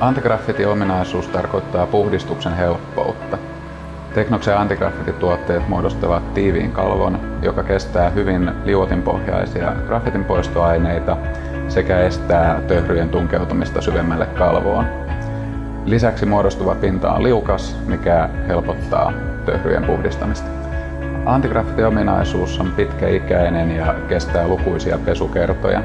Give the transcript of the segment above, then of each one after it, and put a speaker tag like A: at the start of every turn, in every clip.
A: Antigraffiti-ominaisuus tarkoittaa puhdistuksen helppoutta. Teknoksen antigraffitituotteet muodostavat tiiviin kalvon, joka kestää hyvin liuotinpohjaisia graffitin poistoaineita sekä estää töhryjen tunkeutumista syvemmälle kalvoon. Lisäksi muodostuva pinta on liukas, mikä helpottaa töhryjen puhdistamista. Antigraffiti-ominaisuus on pitkäikäinen ja kestää lukuisia pesukertoja.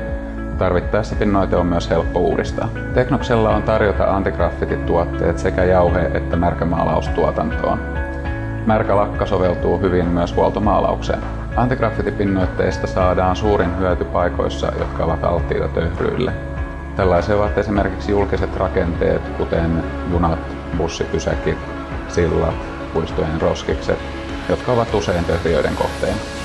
A: Tarvittaessa pinnoite on myös helppo uudistaa. Teknoksella on tarjota antigraffitituotteet sekä jauhe- että märkämaalaustuotantoon. Märkä lakka soveltuu hyvin myös huoltomaalaukseen. Antigraffitipinnoitteista saadaan suurin hyöty paikoissa, jotka ovat alttiita töhryille. Tällaisia ovat esimerkiksi julkiset rakenteet, kuten junat, bussipysäkit, sillat, puistojen roskikset, jotka ovat usein töhrijöiden kohteena.